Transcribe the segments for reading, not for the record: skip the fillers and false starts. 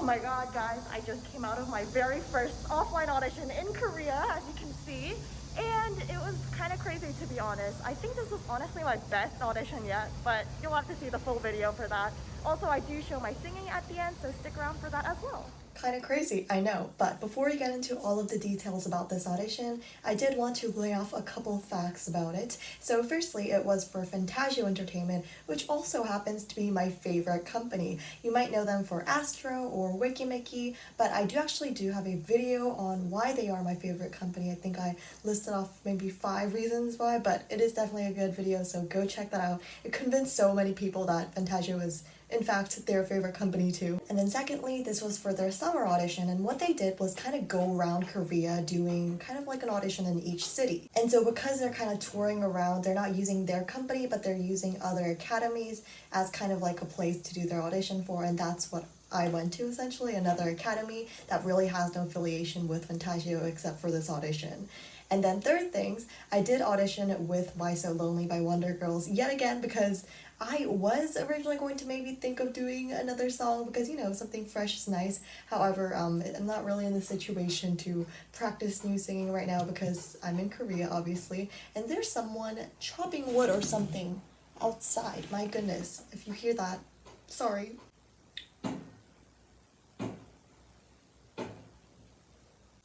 my god, guys, I just came out of my very first offline audition in Korea, as you can see, and it was kind of crazy, to be honest. I think this was honestly my best audition yet, but you'll have to see the full video for that. Also, I do show my singing at the end, so stick around for that as well. Kind of crazy, I know, but before we get into all of the details about this audition, I did want to lay off a couple facts about it. So firstly, it was for Fantagio Entertainment, which also happens to be my favorite company. You might know them for Astro or Wikimiki, but I do have a video on why they are my favorite company. I think I listed off maybe 5 reasons why, but it is definitely a good video, so go check that out. It convinced so many people that Fantagio is in fact their favorite company too. And then secondly, this was for their summer audition, and what they did was kind of go around Korea doing kind of like an audition in each city. And so because they're kind of touring around, they're not using their company, but they're using other academies as kind of like a place to do their audition for, and that's what I went to, essentially, another academy that really has no affiliation with Fantagio except for this audition. And then third things, I did audition with Why So Lonely by Wonder Girls yet again because I was originally going to maybe think of doing another song because, you know, something fresh is nice. However, I'm not really in the situation to practice new singing right now because I'm in Korea, obviously, and there's someone chopping wood or something outside. My goodness, if you hear that, sorry.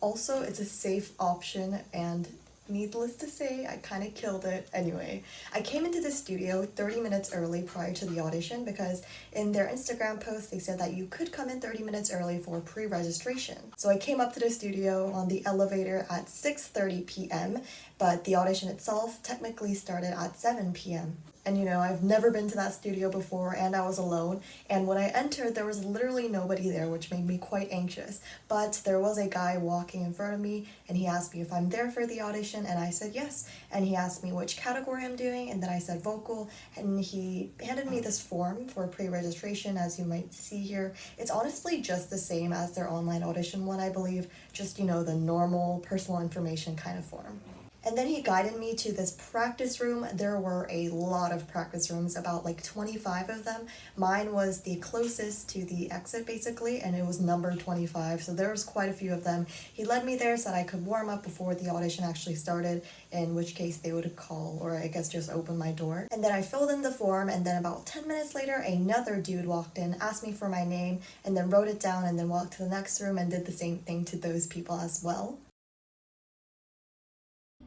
Also, it's a safe option, and needless to say, I kind of killed it. Anyway, I came into the studio 30 minutes early prior to the audition because in their Instagram post they said that you could come in 30 minutes early for pre-registration. So I came up to the studio on the elevator at 6:30 p.m., but the audition itself technically started at 7 p.m. And you know, I've never been to that studio before, and I was alone, and when I entered there was literally nobody there, which made me quite anxious. But there was a guy walking in front of me, and he asked me if I'm there for the audition, and I said yes, and he asked me which category I'm doing, and then I said vocal, and he handed me this form for pre-registration. As you might see here, it's honestly just the same as their online audition one, I believe, just, you know, the normal personal information kind of form. And then he guided me to this practice room. There were a lot of practice rooms, about like 25 of them. Mine was the closest to the exit basically, and it was number 25, so there was quite a few of them. He led me there so that I could warm up before the audition actually started, in which case they would call, or I guess just open my door. And then I filled in the form, and then about 10 minutes later, another dude walked in, asked me for my name, and then wrote it down, and then walked to the next room and did the same thing to those people as well.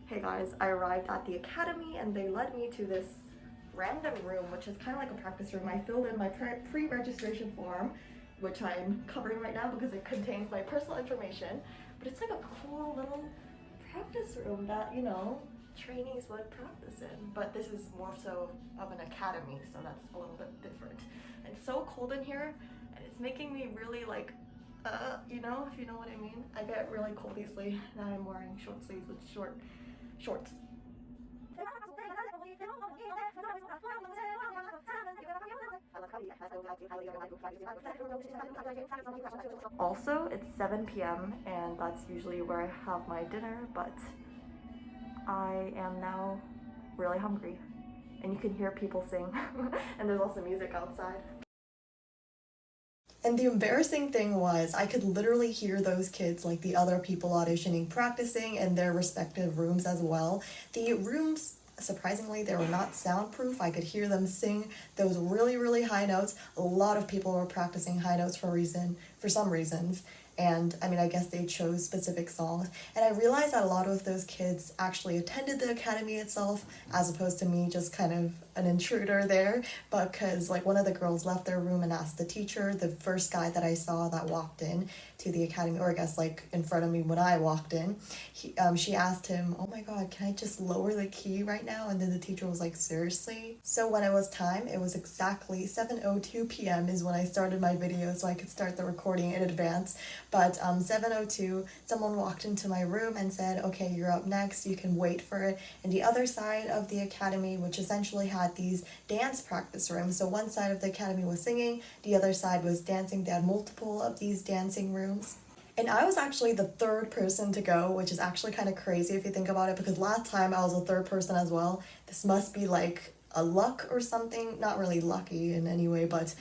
Hey guys, I arrived at the academy and they led me to this random room, which is kind of like a practice room. I filled in my pre-registration form, which I'm covering right now because it contains my personal information, but it's like a cool little practice room that, you know, trainees would practice in, but this is more so of an academy, so that's a little bit different. And it's so cold in here, and it's making me really like, you know, if you know what I mean. I get really cold easily, and I'm wearing short sleeves with shorts. Also, it's 7 p.m. and that's usually where I have my dinner, but I am now really hungry. And you can hear people sing, and there's also music outside. And the embarrassing thing was, I could literally hear those kids, like the other people auditioning, practicing in their respective rooms as well. The rooms, surprisingly, they were not soundproof. I could hear them sing those really, really high notes. A lot of people were practicing high notes for some reasons. And I mean, I guess they chose specific songs. And I realized that a lot of those kids actually attended the academy itself, as opposed to me just kind of an intruder there. But because like one of the girls left their room and asked the teacher, the first guy that I saw that walked in to the academy, or I guess like in front of me when I walked in, she asked him, "Oh my god, can I just lower the key right now?" And then the teacher was like, "Seriously?" So when it was time, it was exactly 7:02 p.m. is when I started my video, so I could start the recording in advance. But 7:02, someone walked into my room and said, "Okay, you're up next, you can wait for it." And the other side of the academy, which essentially had these dance practice rooms, so one side of the academy was singing, the other side was dancing. They had multiple of these dancing rooms. And I was actually the third person to go, which is actually kind of crazy if you think about it, because last time I was the third person as well. This must be like a luck or something, not really lucky in any way, but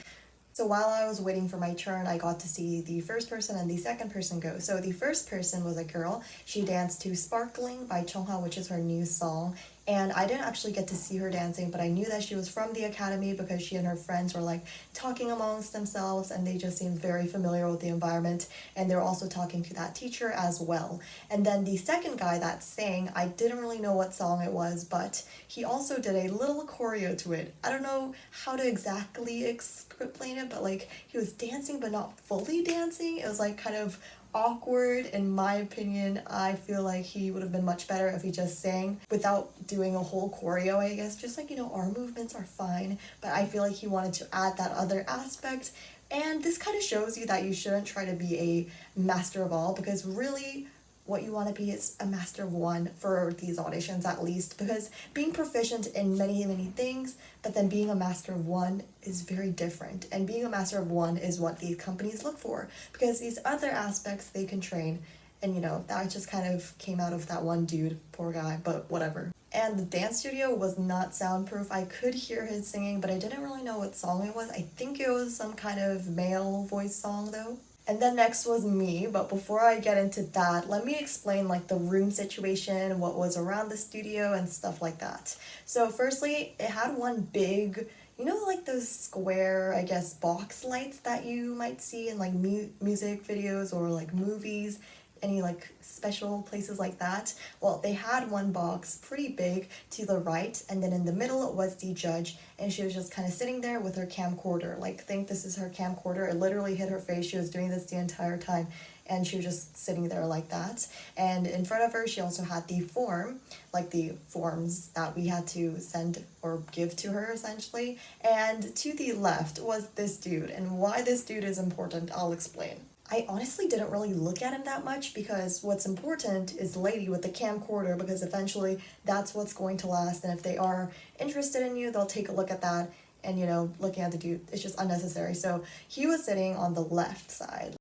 So while I was waiting for my turn, I got to see the first person and the second person go. So the first person was a girl. She danced to Sparkling by Chungha, which is her new song. And I didn't actually get to see her dancing, but I knew that she was from the academy because she and her friends were like talking amongst themselves and they just seemed very familiar with the environment. And they were also talking to that teacher as well. And then the second guy that sang, I didn't really know what song it was, but he also did a little choreo to it. I don't know how to exactly explain it, but like he was dancing but not fully dancing. It was like kind of awkward in my opinion. I feel like he would have been much better if he just sang without doing a whole choreo, I guess. Just like, our movements are fine, but I feel like he wanted to add that other aspect. And this kind of shows you that you shouldn't try to be a master of all, because really what you want to be is a master of one for these auditions, at least, because being proficient in many things but then being a master of one is very different, and being a master of one is what these companies look for, because these other aspects they can train. And that just kind of came out of that one dude, poor guy, but whatever. And the dance studio was not soundproof. I could hear his singing, but I didn't really know what song it was. I think it was some kind of male voice song though. And then next was me, but before I get into that, let me explain like the room situation, what was around the studio and stuff like that. So firstly, it had one big, like those square, I guess, box lights that you might see in like music videos or like movies, any like special places like that. Well, they had one box pretty big to the right, and then in the middle was the judge, and she was just kind of sitting there with her camcorder. Like, think this is her camcorder. It literally hit her face. She was doing this the entire time, and she was just sitting there like that. And in front of her, she also had the form, like the forms that we had to send or give to her, essentially. And to the left was this dude, and why this dude is important, I'll explain. I honestly didn't really look at him that much, because what's important is the lady with the camcorder, because eventually that's what's going to last, and if they are interested in you, they'll take a look at that, and looking at the dude, it's just unnecessary. So he was sitting on the left side.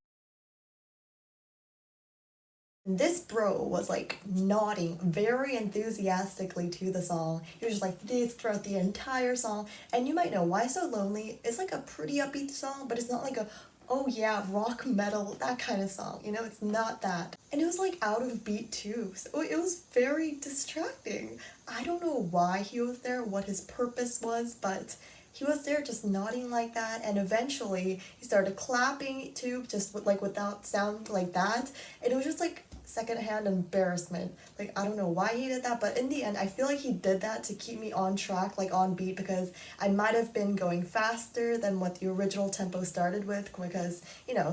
This bro was like nodding very enthusiastically to the song. He was just like this throughout the entire song. And you might know, Why So Lonely is like a pretty upbeat song, but it's not like a, oh yeah, rock metal, that kind of song. It's not that. And it was like out of beat too. So it was very distracting. I don't know why he was there, what his purpose was, but he was there just nodding like that, and eventually he started clapping too, just without sound like that. And it was just like secondhand embarrassment. Like, I don't know why he did that, but in the end, I feel like he did that to keep me on track, like on beat, because I might have been going faster than what the original tempo started with, because,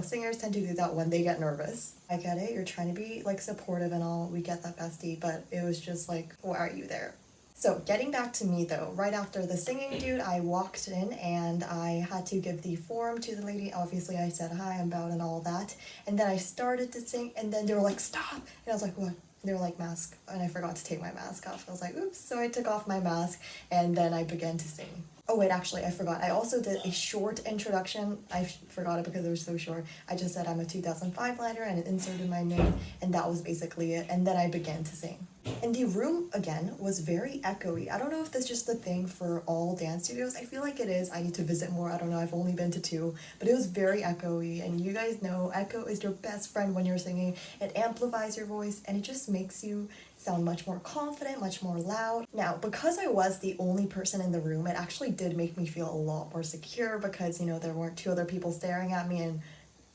singers tend to do that when they get nervous. I get it, you're trying to be like supportive and all, we get that, bestie, but it was just like, why are you there? So getting back to me though, right after the singing dude, I walked in and I had to give the form to the lady. Obviously I said hi, I'm bowed and all that. And then I started to sing, and then they were like, stop. And I was like, what? And they were like, mask. And I forgot to take my mask off. I was like, oops. So I took off my mask and then I began to sing. Oh wait, actually I forgot. I also did a short introduction. I forgot it because it was so short. I just said I'm a 2005 lander and it inserted my name, and that was basically it. And then I began to sing. And the room, again, was very echoey. I don't know if that's just the thing for all dance studios. I feel like it is. I need to visit more. I don't know. I've only been to 2. But it was very echoey. And you guys know echo is your best friend when you're singing. It amplifies your voice and it just makes you sound much more confident, much more loud. Now, because I was the only person in the room, it actually did make me feel a lot more secure, because, there weren't 2 other people staring at me and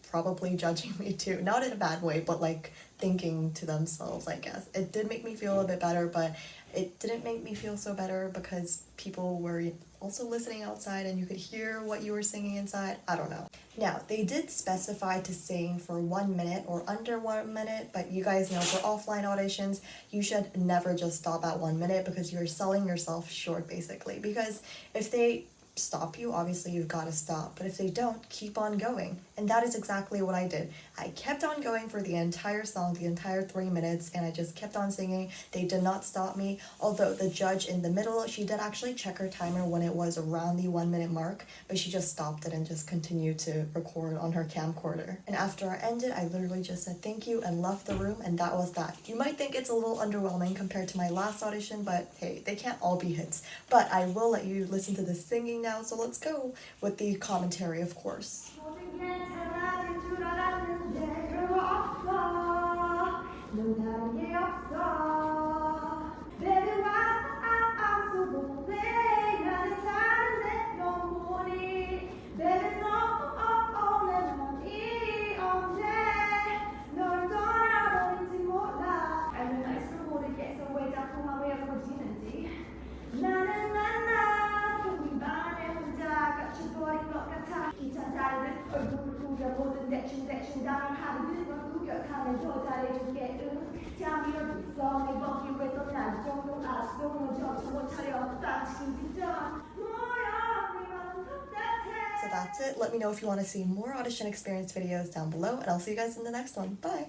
probably judging me too. Not in a bad way, but like thinking to themselves, I guess. It did make me feel a bit better, but it didn't make me feel so better because people were also listening outside and you could hear what you were singing inside. I don't know. Now, they did specify to sing for 1 minute or under 1 minute, but you guys know for offline auditions, you should never just stop at 1 minute, because you're selling yourself short basically. Because if they stop you, obviously you've got to stop, but if they don't, keep on going. And that is exactly what I did. I kept on going for the entire song, the entire 3 minutes, and I just kept on singing. They did not stop me, although the judge in the middle, she did actually check her timer when it was around the 1 minute mark, but she just stopped it and just continued to record on her camcorder. And after I ended, I literally just said thank you and left the room, and that was that. You might think it's a little underwhelming compared to my last audition, but hey, they can't all be hits. But I will let you listen to the singing now, now, so let's go with the commentary, of course. So that's it. Let me know if you want to see more audition experience videos down below, and I'll see you guys in the next one. Bye!